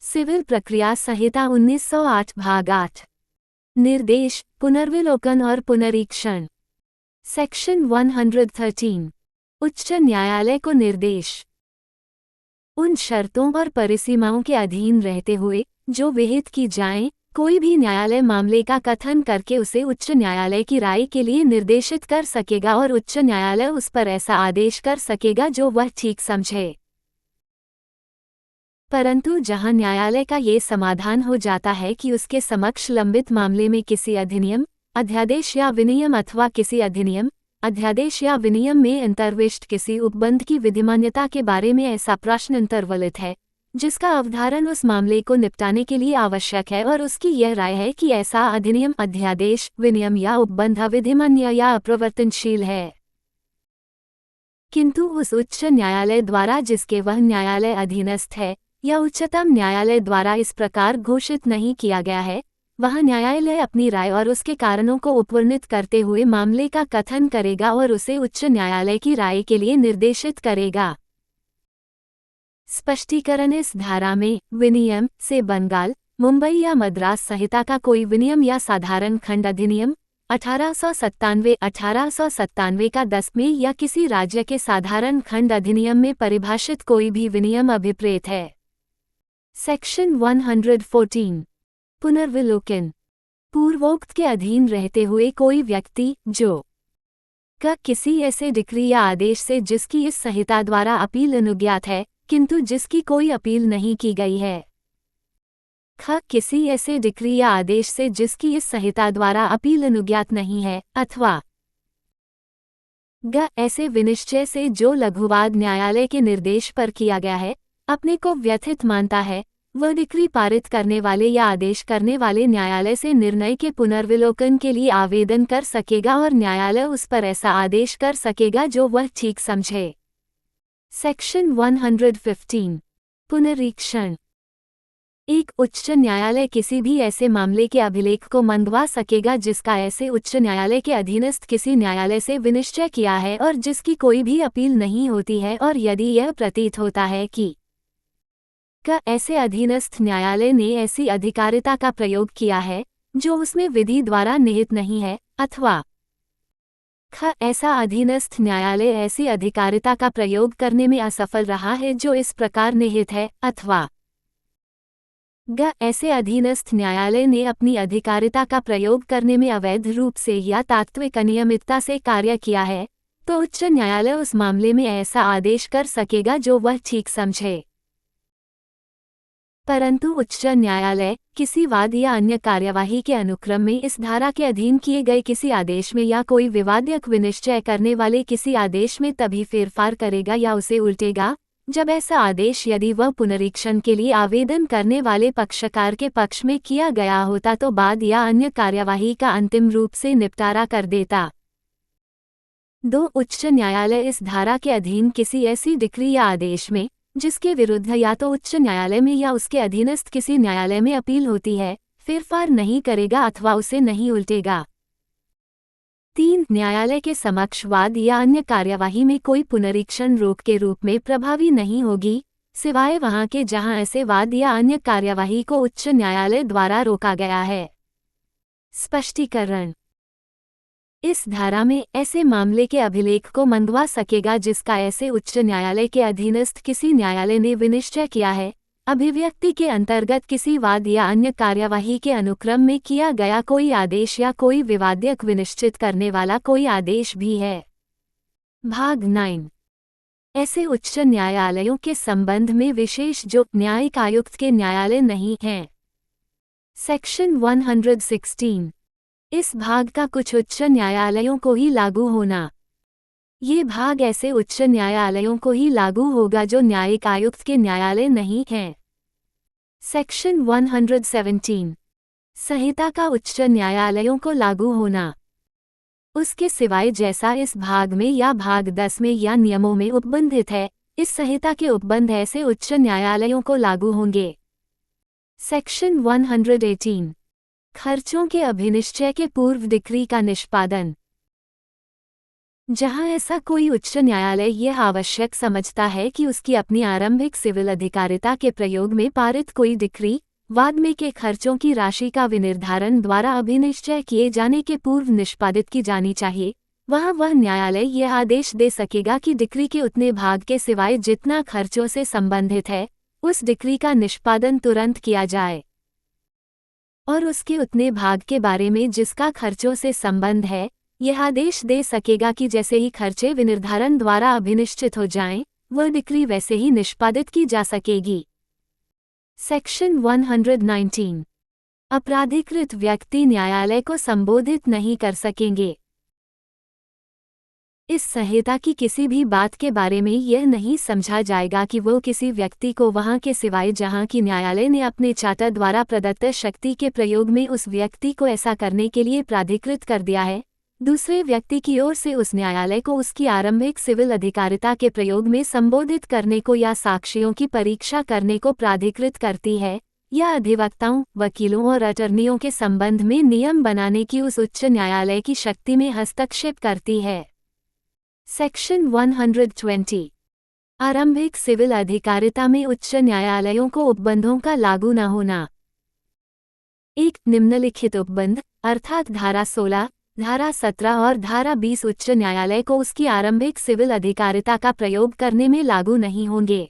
Civil प्रक्रिया संहिता 1908 भाग 8। निर्देश, पुनर्विलोकन और पुनरीक्षण। सेक्शन 113। उच्च न्यायालय को निर्देश उन शर्तों और परिसीमाओं के अधीन रहते हुए जो विहित की जाएं, कोई भी न्यायालय मामले का कथन करके उसे उच्च न्यायालय की राय के लिए निर्देशित कर सकेगा और उच्च न्यायालय उस पर ऐसा आदेश कर सकेगा जो वह ठीक समझे। परंतु जहां न्यायालय का ये समाधान हो जाता है कि उसके समक्ष लंबित मामले में किसी अधिनियम, अध्यादेश या विनियम अथवा किसी अधिनियम, अध्यादेश या विनियम में अंतर्विष्ट किसी उपबंध की विधिमान्यता के बारे में ऐसा प्रश्न अंतर्वलित है जिसका अवधारण उस मामले को निपटाने के लिए आवश्यक है और उसकी यह राय है कि ऐसा अधिनियम, अध्यादेश, विनियम या उपबंध अविधिमान्य या अप्रवर्तनशील है, किंतु उस उच्च न्यायालय द्वारा जिसके वह न्यायालय अधीनस्थ है या उच्चतम न्यायालय द्वारा इस प्रकार घोषित नहीं किया गया है, वह न्यायालय अपनी राय और उसके कारणों को उपवर्णित करते हुए मामले का कथन करेगा और उसे उच्च न्यायालय की राय के लिए निर्देशित करेगा। स्पष्टीकरण। इस धारा में विनियम से बंगाल, मुंबई या मद्रास संहिता का कोई विनियम या साधारण खंड अधिनियम 1897 का 10वें या किसी राज्य के साधारण खंड अधिनियम में परिभाषित कोई भी विनियम अभिप्रेत है। सेक्शन 114। पुनर्विलोकन। पूर्वोक्त के अधीन रहते हुए कोई व्यक्ति जो क किसी ऐसे डिक्री या आदेश से जिसकी इस संहिता द्वारा अपील अनुज्ञात है किंतु जिसकी कोई अपील नहीं की गई है, ख किसी ऐसे डिक्री या आदेश से जिसकी इस संहिता द्वारा अपील अनुज्ञात नहीं है, अथवा ग ऐसे विनिश्चय से जो लघुवाद न्यायालय के निर्देश पर किया गया है, अपने को व्यथित मानता है, वह डिक्री पारित करने वाले या आदेश करने वाले न्यायालय से निर्णय के पुनर्विलोकन के लिए आवेदन कर सकेगा और न्यायालय उस पर ऐसा आदेश कर सकेगा जो वह ठीक समझे। सेक्शन 115। पुनरीक्षण। एक उच्च न्यायालय किसी भी ऐसे मामले के अभिलेख को मंगवा सकेगा जिसका ऐसे उच्च न्यायालय के अधीनस्थ किसी न्यायालय से विनिश्चय किया है और जिसकी कोई भी अपील नहीं होती है, और यदि यह प्रतीत होता है कि क ऐसे अधीनस्थ न्यायालय ने ऐसी अधिकारिता का प्रयोग किया है जो उसमें विधि द्वारा निहित नहीं है, अथवा ख ऐसा अधीनस्थ न्यायालय ऐसी अधिकारिता का प्रयोग करने में असफल रहा है जो इस प्रकार निहित है, अथवा ग ऐसे अधीनस्थ न्यायालय ने अपनी अधिकारिता का प्रयोग करने में अवैध रूप से या तात्विक अनियमितता से कार्य किया है, तो उच्च न्यायालय उस मामले में ऐसा आदेश कर सकेगा जो वह ठीक समझे। परंतु उच्च न्यायालय किसी वाद या अन्य कार्यवाही के अनुक्रम में इस धारा के अधीन किए गए किसी आदेश में या कोई विवादक विनिश्चय करने वाले किसी आदेश में तभी फेरफार करेगा या उसे उल्टेगा जब ऐसा आदेश यदि वह पुनरीक्षण के लिए आवेदन करने वाले पक्षकार के पक्ष में किया गया होता तो बाद या अन्य कार्यवाही का अंतिम रूप से निपटारा कर देता। 2 उच्च न्यायालय इस धारा के अधीन किसी ऐसी डिक्री या आदेश में जिसके विरुद्ध या तो उच्च न्यायालय में या उसके अधीनस्थ किसी न्यायालय में अपील होती है, फेरफार नहीं करेगा अथवा उसे नहीं उल्टेगा। 3 न्यायालय के समक्ष वाद या अन्य कार्यवाही में कोई पुनरीक्षण रोक के रूप में प्रभावी नहीं होगी, सिवाय वहां के जहां ऐसे वाद या अन्य कार्यवाही को उच्च न्यायालय द्वारा रोका गया है। स्पष्टीकरण। इस धारा में ऐसे मामले के अभिलेख को मंगवा सकेगा जिसका ऐसे उच्च न्यायालय के अधीनस्थ किसी न्यायालय ने विनिश्चय किया है, अभिव्यक्ति के अंतर्गत किसी वाद या अन्य कार्यवाही के अनुक्रम में किया गया कोई आदेश या कोई विवादक विनिश्चित करने वाला कोई आदेश भी है। भाग 9। ऐसे उच्च न्यायालयों के संबंध में विशेष जो न्यायिक आयुक्त के न्यायालय नहीं हैं। सेक्शन 116। इस भाग का कुछ उच्च न्यायालयों को ही लागू होना। ये भाग ऐसे उच्च न्यायालयों को ही लागू होगा जो न्यायिक आयुक्त के न्यायालय नहीं हैं। सेक्शन 117। संहिता का उच्च न्यायालयों को लागू होना। उसके सिवाय जैसा इस भाग में या भाग 10 में या नियमों में उपबंधित है, इस संहिता के उपबंध ऐसे उच्च न्यायालयों को लागू होंगे। सेक्शन 118। खर्चों के अभिनिश्चय के पूर्व डिक्री का निष्पादन। जहां ऐसा कोई उच्च न्यायालय यह आवश्यक समझता है कि उसकी अपनी आरंभिक सिविल अधिकारिता के प्रयोग में पारित कोई डिक्री बाद में के खर्चों की राशि का विनिर्धारण द्वारा अभिनिश्चय किए जाने के पूर्व निष्पादित की जानी चाहिए, वह न्यायालय यह आदेश दे सकेगा कि डिक्री के उतने भाग के सिवाय जितना खर्चों से संबंधित है, उस डिक्री का निष्पादन तुरंत किया जाए, और उसके उतने भाग के बारे में जिसका खर्चों से संबंध है, यह आदेश दे सकेगा कि जैसे ही खर्चे विनिर्धारण द्वारा अभिनिश्चित हो जाएं, वह डिक्री वैसे ही निष्पादित की जा सकेगी। सेक्शन 119। अपराधीकृत व्यक्ति न्यायालय को संबोधित नहीं कर सकेंगे। इस संहिता की किसी भी बात के बारे में यह नहीं समझा जाएगा कि वो किसी व्यक्ति को वहां के सिवाय जहां की न्यायालय ने अपने चार्टर द्वारा प्रदत्त शक्ति के प्रयोग में उस व्यक्ति को ऐसा करने के लिए प्राधिकृत कर दिया है, दूसरे व्यक्ति की ओर से उस न्यायालय को उसकी आरंभिक सिविल अधिकारिता के प्रयोग में संबोधित करने को या साक्ष्यों की परीक्षा करने को प्राधिकृत करती है, या अधिवक्ताओं, वकीलों और अटर्नियों के संबंध में नियम बनाने की उस उच्च न्यायालय की शक्ति में हस्तक्षेप करती है। सेक्शन 120। आरंभिक सिविल अधिकारिता में उच्च न्यायालयों को उपबंधों का लागू न होना। एक निम्नलिखित उपबंध अर्थात धारा 16, धारा 17 और धारा 20 उच्च न्यायालय को उसकी आरंभिक सिविल अधिकारिता का प्रयोग करने में लागू नहीं होंगे।